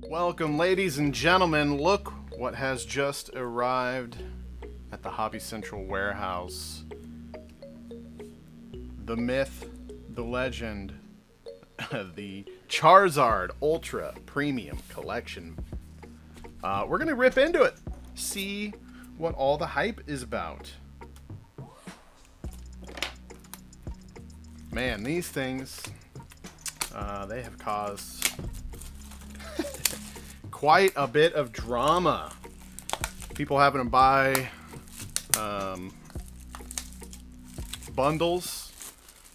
Welcome, ladies and gentlemen. Look what has just arrived at the Hobby Central warehouse. The myth, the legend, the Charizard Ultra Premium Collection. We're going to rip into it, see what all the hype is about. Man, these things, they have caused quite a bit of drama. People having to buy bundles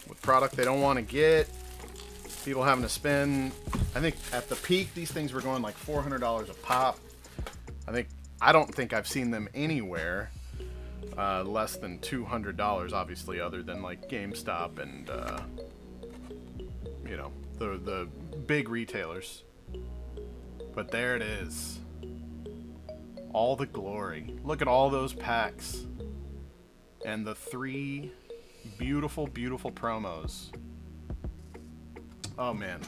with product they don't want to get. People having to spend, I think at the peak, these things were going like $400 a pop. I don't think I've seen them anywhere less than $200, obviously, other than like GameStop and you know, the big retailers. But there it is. All the glory. Look at all those packs. And the 3 beautiful, beautiful promos. Oh man,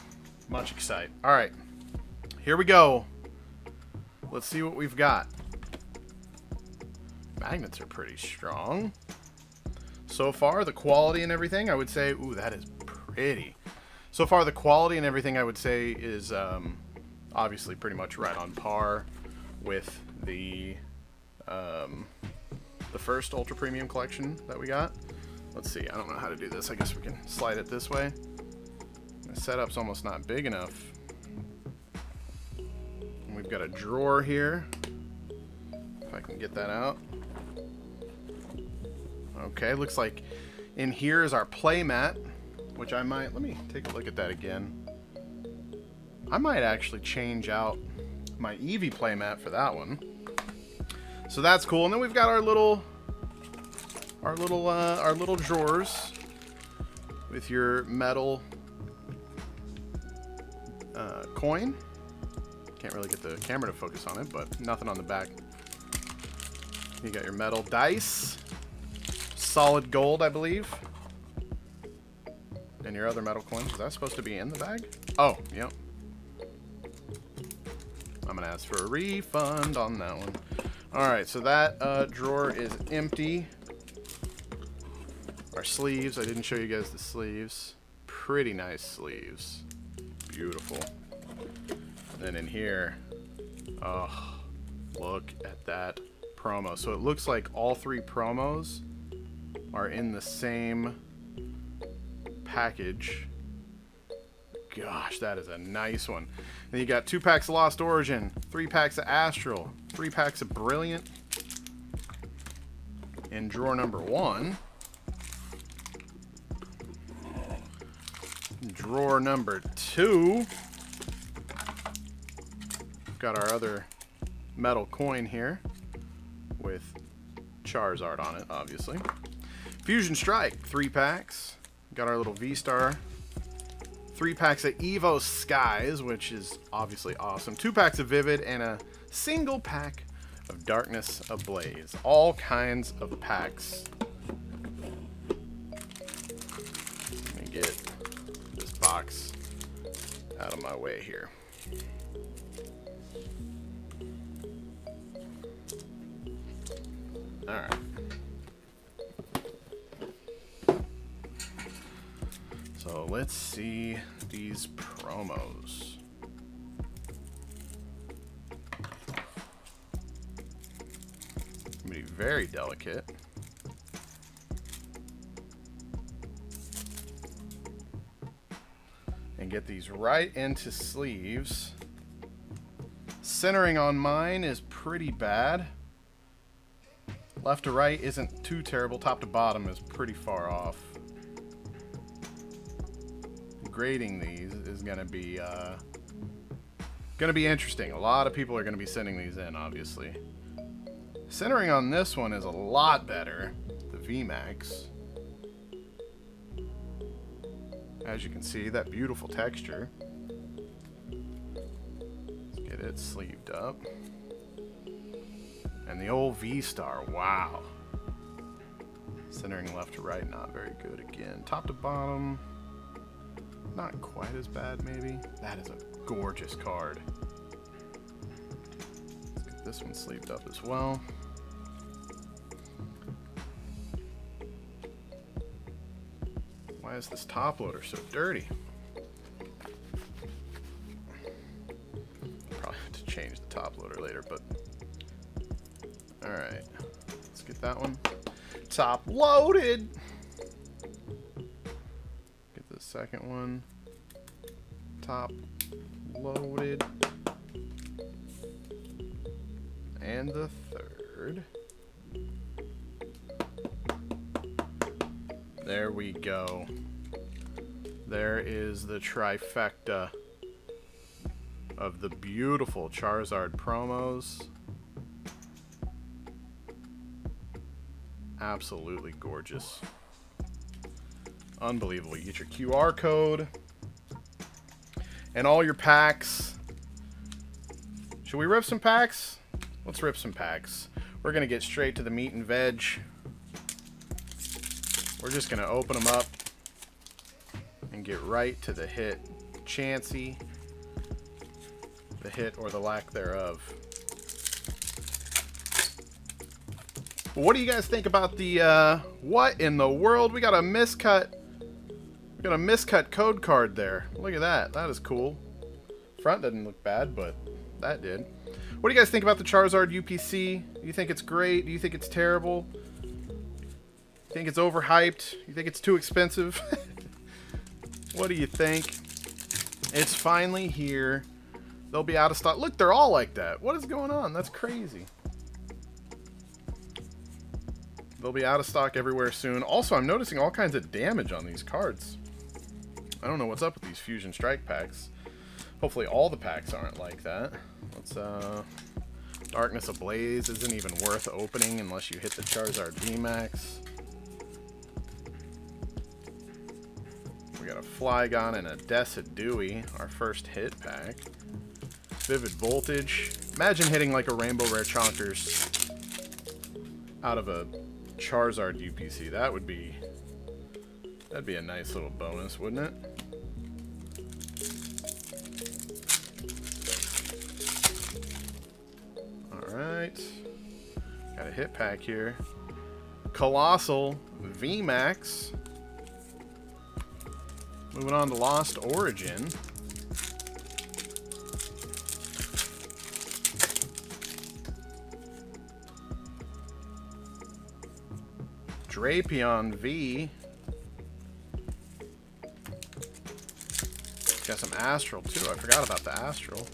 much excited. Alright, here we go. Let's see what we've got. Magnets are pretty strong. So far, the quality and everything, I would say, ooh, that is pretty. So far, the quality and everything, I would say, is obviously pretty much right on par with the first Ultra Premium collection that we got. Let's see, I don't know how to do this. I guess we can slide it this way. The setup's almost not big enough. And we've got a drawer here. If I can get that out. Okay, looks like in here is our play mat, which I might, let me take a look at that again. I might actually change out my Eevee playmat for that one. So that's cool. And then we've got our little drawers with your metal coin. Can't really get the camera to focus on it, but nothing on the back. You got your metal dice, solid gold, I believe, and your other metal coins. Is that supposed to be in the bag? Oh, yep. I'm gonna ask for a refund on that one. Alright, so that drawer is empty. Our sleeves, I didn't show you guys the sleeves. Pretty nice sleeves. Beautiful. And then in here, oh, look at that promo. So it looks like all 3 promos are in the same package. Gosh, that is a nice one. Then you got 2 packs of Lost Origin, 3 packs of Astral, 3 packs of Brilliant. In drawer number 1. Drawer number 2. Got our other metal coin here with Charizard on it, obviously. Fusion Strike, 3 packs. Got our little V-Star. 3 packs of Evo Skies, which is obviously awesome. 2 packs of Vivid and a single pack of Darkness Ablaze. All kinds of packs. Let me get this box out of my way here. Alright. So let's see these promos. Gonna be very delicate. And get these right into sleeves. Centering on mine is pretty bad. Left to right isn't too terrible. Top to bottom is pretty far off. Grading these is gonna be interesting. A lot of people are gonna be sending these in, obviously. Centering on this one is a lot better. The VMAX. As you can see, that beautiful texture. Let's get it sleeved up. And the old V-Star, wow. Centering left to right, not very good again. Top to bottom, not quite as bad maybe. That is a gorgeous card. This one's sleeved up as well. Why is this top loader so dirty? Probably have to change the top loader later, but alright. Let's get that one. Top loaded! Get the second one. Top loaded. And the third. There we go. There is the trifecta of the beautiful Charizard promos. Absolutely gorgeous. Unbelievable. You get your QR code and all your packs. Should we rip some packs? Let's rip some packs. We're going to get straight to the meat and veg. We're just going to open them up and get right to the hit. Chansey. The hit or the lack thereof. What do you guys think about the, what in the world? We got a miscut. We got a miscut code card there. Look at that. That is cool. Front doesn't look bad, but that did. What do you guys think about the Charizard UPC? Do you think it's great? Do you think it's terrible? You think it's overhyped? You think it's too expensive? What do you think? It's finally here. They'll be out of stock. Look, they're all like that. What is going on? That's crazy. They'll be out of stock everywhere soon. Also, I'm noticing all kinds of damage on these cards. I don't know what's up with these Fusion Strike packs. Hopefully all the packs aren't like that. Let's, Darkness Ablaze isn't even worth opening unless you hit the Charizard VMAX. We got a Flygon and a Decidueye, our first hit pack. Vivid Voltage. Imagine hitting like a Rainbow Rare Chonkers out of a Charizard UPC. That'd be a nice little bonus, wouldn't it? Alright. Got a hit pack here. Colossal VMAX. Moving on to Lost Origin. Drapion V. Got some Astral too. I forgot about the Astral.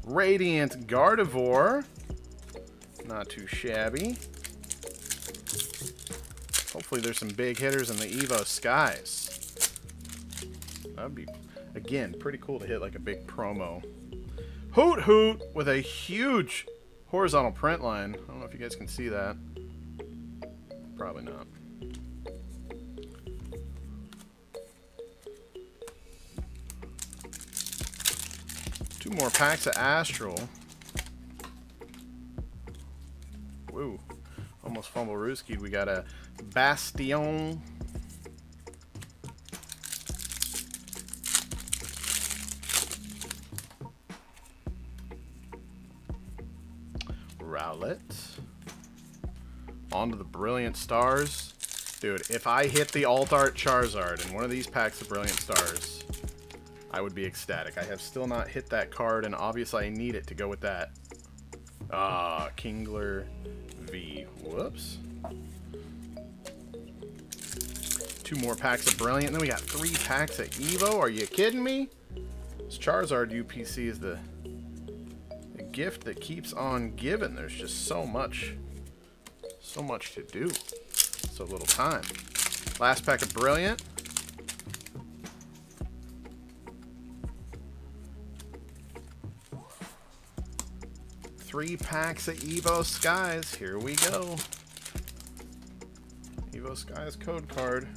Radiant Gardevoir. Not too shabby. Hopefully there's some big hitters in the Evo Skies. That'd be, again, pretty cool to hit like a big promo. Hoot Hoot with a huge horizontal print line. I don't know if you guys can see that. Probably not. Two more packs of Astral. Woo. Almost fumble Rooskied. We got a Bastion. Rowlet. On to the Brilliant Stars. Dude, if I hit the Alt Art Charizard in one of these packs of Brilliant Stars, I would be ecstatic. I have still not hit that card, and obviously I need it to go with that. Ah, Kingler V. Whoops. Two more packs of Brilliant, and then we got 3 packs of Evo. Are you kidding me? This Charizard UPC is the gift that keeps on giving. There's just so much to do. So little time. Last pack of Brilliant. Three packs of Evo Skies. Here we go. Evo Skies code card.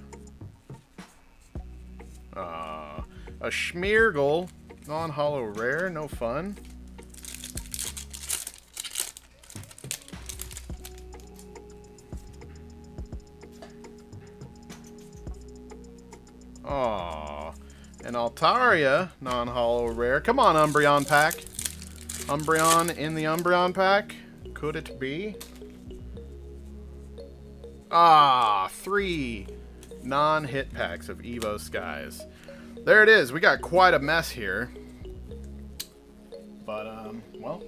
A Schmeargle. Non-holo rare. No fun. Aw. An Altaria non-holo rare. Come on, Umbreon pack. Umbreon in the Umbreon pack. Could it be? Ah, 3 non-hit packs of Evo Skies. There it is. We got quite a mess here. But, well,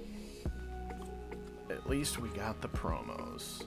at least we got the promos.